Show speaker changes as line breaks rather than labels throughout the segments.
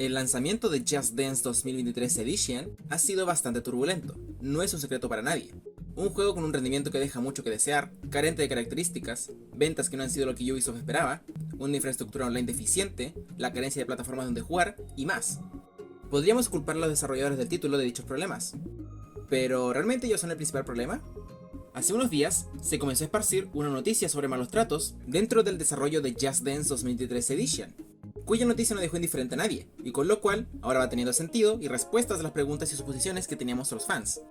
El lanzamiento de Just Dance 2023 Edition ha sido bastante turbulento, no es un secreto para nadie. Un juego con un rendimiento que deja mucho que desear, carente de características, ventas que no han sido lo que Ubisoft esperaba, una infraestructura online deficiente, la carencia de plataformas donde jugar y más. Podríamos culpar a los desarrolladores del título de dichos problemas, pero ¿realmente ellos son el principal problema? Hace unos días se comenzó a esparcir una noticia sobre malos tratos dentro del desarrollo de Just Dance 2023 Edition, cuya noticia no dejó indiferente a nadie, y con lo cual ahora va teniendo sentido y respuestas a las preguntas y suposiciones que teníamos los fans.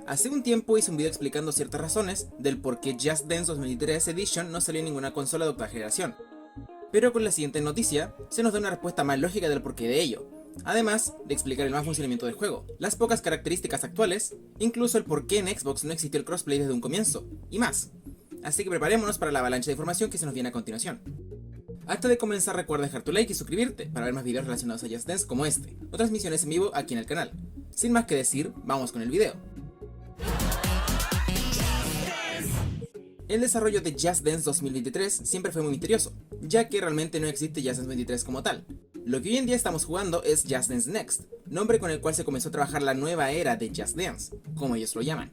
Hace un tiempo hice un video explicando ciertas razones del por qué Just Dance 2023 Edition no salió en ninguna consola de octava generación, pero con la siguiente noticia se nos da una respuesta más lógica del porqué de ello, además de explicar el mal funcionamiento del juego, las pocas características actuales, incluso el por qué en Xbox no existió el crossplay desde un comienzo, y más. Así que preparémonos para la avalancha de información que se nos viene a continuación. Antes de comenzar, recuerda dejar tu like y suscribirte para ver más videos relacionados a Just Dance como este, o transmisiones en vivo aquí en el canal. Sin más que decir, vamos con el video. El desarrollo de Just Dance 2023 siempre fue muy misterioso, ya que realmente no existe Just Dance 23 como tal. Lo que hoy en día estamos jugando es Just Dance Next, nombre con el cual se comenzó a trabajar la nueva era de Just Dance, como ellos lo llaman.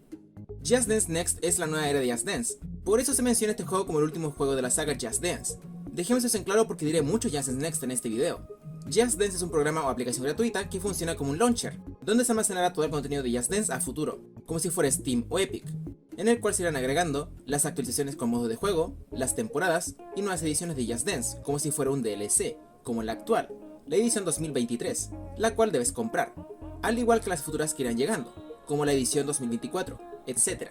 Just Dance Next es la nueva era de Just Dance, por eso se menciona este juego como el último juego de la saga Just Dance. Dejemos eso en claro porque diré mucho Just Dance Next en este video. Just Dance es un programa o aplicación gratuita que funciona como un launcher, donde se almacenará todo el contenido de Just Dance a futuro, como si fuera Steam o Epic, en el cual se irán agregando las actualizaciones con modos de juego, las temporadas y nuevas ediciones de Just Dance, como si fuera un DLC, como la actual, la edición 2023, la cual debes comprar, al igual que las futuras que irán llegando, como la edición 2024, etc.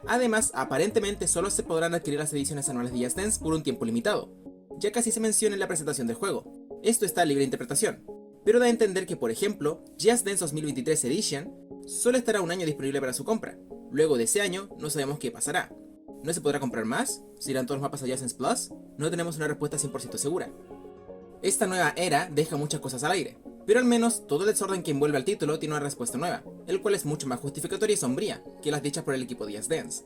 Además, aparentemente solo se podrán adquirir las ediciones anuales de Just Dance por un tiempo limitado, ya que así se menciona en la presentación del juego. Esto está a libre interpretación, pero da a entender que, por ejemplo, Just Dance 2023 Edition solo estará un año disponible para su compra. Luego de ese año, no sabemos qué pasará. ¿No se podrá comprar más? ¿Se irán todos los mapas a Just Dance Plus? No tenemos una respuesta 100% segura. Esta nueva era deja muchas cosas al aire, pero al menos todo el desorden que envuelve al título tiene una respuesta nueva, el cual es mucho más justificatoria y sombría que las dichas por el equipo de Just Dance.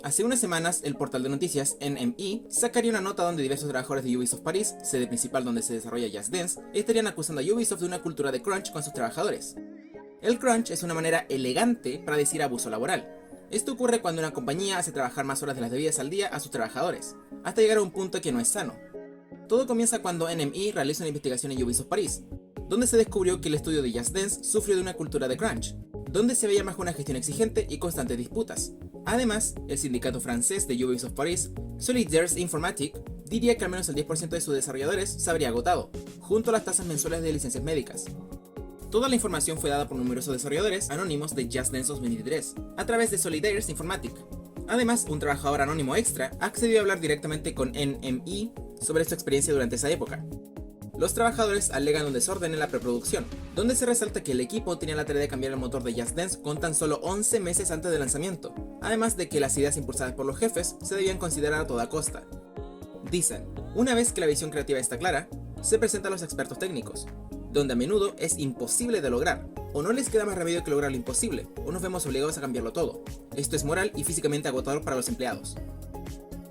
Hace unas semanas, el portal de noticias NME sacaría una nota donde diversos trabajadores de Ubisoft París, sede principal donde se desarrolla Just Dance, estarían acusando a Ubisoft de una cultura de crunch con sus trabajadores. El crunch es una manera elegante para decir abuso laboral. Esto ocurre cuando una compañía hace trabajar más horas de las debidas al día a sus trabajadores, hasta llegar a un punto que no es sano. Todo comienza cuando NME realiza una investigación en Ubisoft París, donde se descubrió que el estudio de Just Dance sufrió de una cultura de crunch, donde se veía más una gestión exigente y constantes disputas. Además, el sindicato francés de Ubisoft París, Solidaires Informatique, diría que al menos el 10% de sus desarrolladores se habría agotado, junto a las tasas mensuales de licencias médicas. Toda la información fue dada por numerosos desarrolladores anónimos de Just Dance 2023, a través de Solidaires Informatique. Además, un trabajador anónimo extra accedió a hablar directamente con NME sobre su experiencia durante esa época. Los trabajadores alegan un desorden en la preproducción, donde se resalta que el equipo tenía la tarea de cambiar el motor de Just Dance con tan solo 11 meses antes del lanzamiento, además de que las ideas impulsadas por los jefes se debían considerar a toda costa. Dicen, una vez que la visión creativa está clara, se presentan a los expertos técnicos, donde a menudo es imposible de lograr, o no les queda más remedio que lograr lo imposible, o nos vemos obligados a cambiarlo todo. Esto es moral y físicamente agotador para los empleados.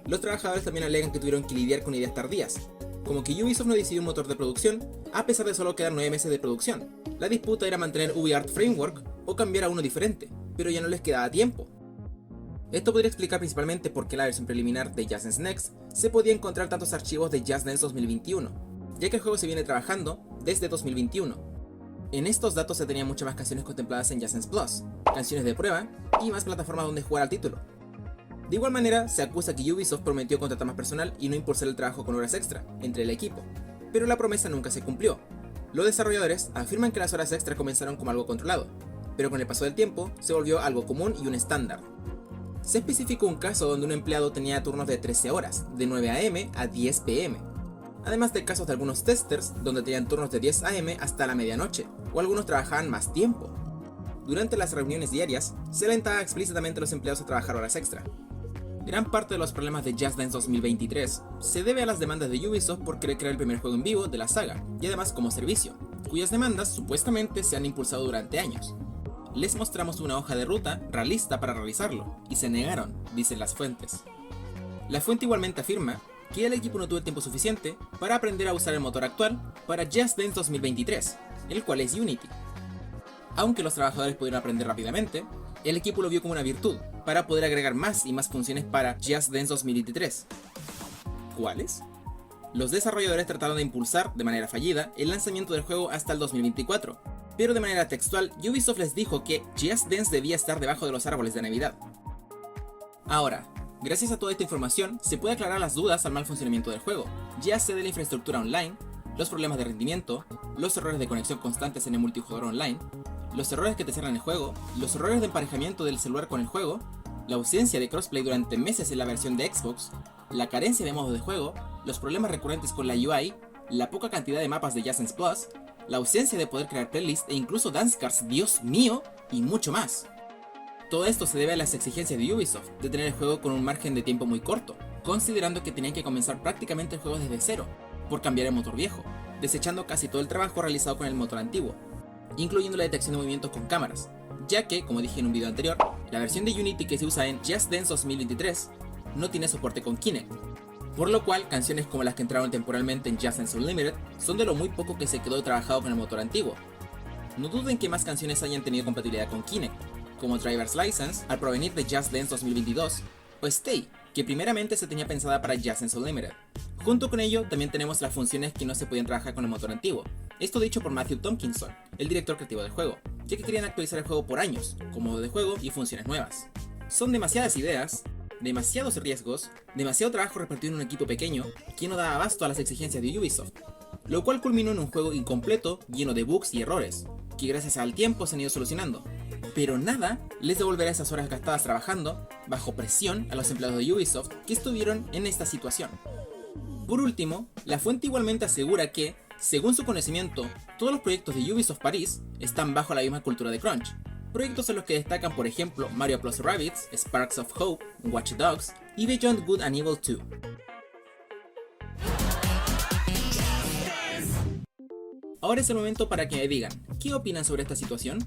Los trabajadores también alegan que tuvieron que lidiar con ideas tardías, como que Ubisoft no decidió un motor de producción, a pesar de solo quedar 9 meses de producción. La disputa era mantener UbiArt Framework o cambiar a uno diferente, pero ya no les quedaba tiempo. Esto podría explicar principalmente por qué la versión preliminar de Just Dance Next se podía encontrar tantos archivos de Just Dance 2021, ya que el juego se viene trabajando desde 2021. En estos datos se tenían muchas más canciones contempladas en Just Dance Plus, canciones de prueba y más plataformas donde jugar al título. De igual manera, se acusa que Ubisoft prometió contratar más personal y no impulsar el trabajo con horas extra entre el equipo, pero la promesa nunca se cumplió. Los desarrolladores afirman que las horas extra comenzaron como algo controlado, pero con el paso del tiempo se volvió algo común y un estándar. Se especificó un caso donde un empleado tenía turnos de 13 horas, de 9 am a 10 pm, además de casos de algunos testers donde tenían turnos de 10 am hasta la medianoche, o algunos trabajaban más tiempo. Durante las reuniones diarias, se alentaba explícitamente a los empleados a trabajar horas extra. Gran parte de los problemas de Just Dance 2023 se debe a las demandas de Ubisoft por querer crear el primer juego en vivo de la saga, y además como servicio, cuyas demandas supuestamente se han impulsado durante años. Les mostramos una hoja de ruta realista para realizarlo, y se negaron, dicen las fuentes. La fuente igualmente afirma que el equipo no tuvo el tiempo suficiente para aprender a usar el motor actual para Just Dance 2023, el cual es Unity. Aunque los trabajadores pudieron aprender rápidamente, el equipo lo vio como una virtud para poder agregar más y más funciones para Just Dance 2023. ¿Cuáles? Los desarrolladores trataron de impulsar, de manera fallida, el lanzamiento del juego hasta el 2024, pero de manera textual, Ubisoft les dijo que Just Dance debía estar debajo de los árboles de Navidad. Ahora, gracias a toda esta información, se puede aclarar las dudas al mal funcionamiento del juego, ya sea de la infraestructura online, los problemas de rendimiento, los errores de conexión constantes en el multijugador online, los errores que te cierran el juego, los errores de emparejamiento del celular con el juego, la ausencia de crossplay durante meses en la versión de Xbox, la carencia de modos de juego, los problemas recurrentes con la UI, la poca cantidad de mapas de Just Dance Plus, la ausencia de poder crear playlists e incluso dance cards, Dios mío, y mucho más. Todo esto se debe a las exigencias de Ubisoft de tener el juego con un margen de tiempo muy corto, considerando que tenían que comenzar prácticamente el juego desde cero, por cambiar el motor viejo, desechando casi todo el trabajo realizado con el motor antiguo, incluyendo la detección de movimientos con cámaras, ya que, como dije en un video anterior, la versión de Unity que se usa en Just Dance 2023 no tiene soporte con Kinect, por lo cual canciones como las que entraron temporalmente en Just Dance Unlimited son de lo muy poco que se quedó trabajado con el motor antiguo. No duden que más canciones hayan tenido compatibilidad con Kinect, como Driver's License al provenir de Just Dance 2022, o Stay, que primeramente se tenía pensada para Just Dance Unlimited. Junto con ello también tenemos las funciones que no se podían trabajar con el motor antiguo, esto dicho por Matthew Tompkinson, el director creativo del juego, ya que querían actualizar el juego por años, con modo de juego y funciones nuevas. Son demasiadas ideas, demasiados riesgos, demasiado trabajo repartido en un equipo pequeño que no da abasto a las exigencias de Ubisoft, lo cual culminó en un juego incompleto, lleno de bugs y errores, que gracias al tiempo se han ido solucionando. Pero nada les devolverá esas horas gastadas trabajando, bajo presión, a los empleados de Ubisoft que estuvieron en esta situación. Por último, la fuente igualmente asegura que, según su conocimiento, todos los proyectos de Ubisoft París están bajo la misma cultura de crunch. Proyectos en los que destacan por ejemplo Mario Plus Rabbids, Sparks of Hope, Watch Dogs y Beyond Good and Evil 2. Ahora es el momento para que me digan, ¿qué opinan sobre esta situación?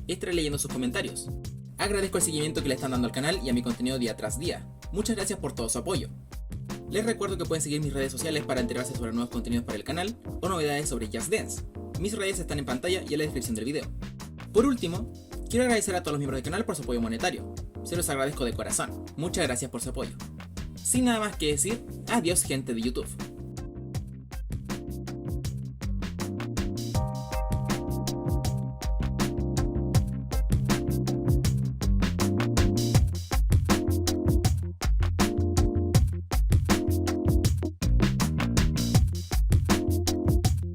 Estaré leyendo sus comentarios. Agradezco el seguimiento que le están dando al canal y a mi contenido día tras día. Muchas gracias por todo su apoyo. Les recuerdo que pueden seguir mis redes sociales para enterarse sobre nuevos contenidos para el canal o novedades sobre Just Dance. Mis redes están en pantalla y en la descripción del video. Por último, quiero agradecer a todos los miembros del canal por su apoyo monetario. Se los agradezco de corazón. Muchas gracias por su apoyo. Sin nada más que decir, adiós gente de YouTube.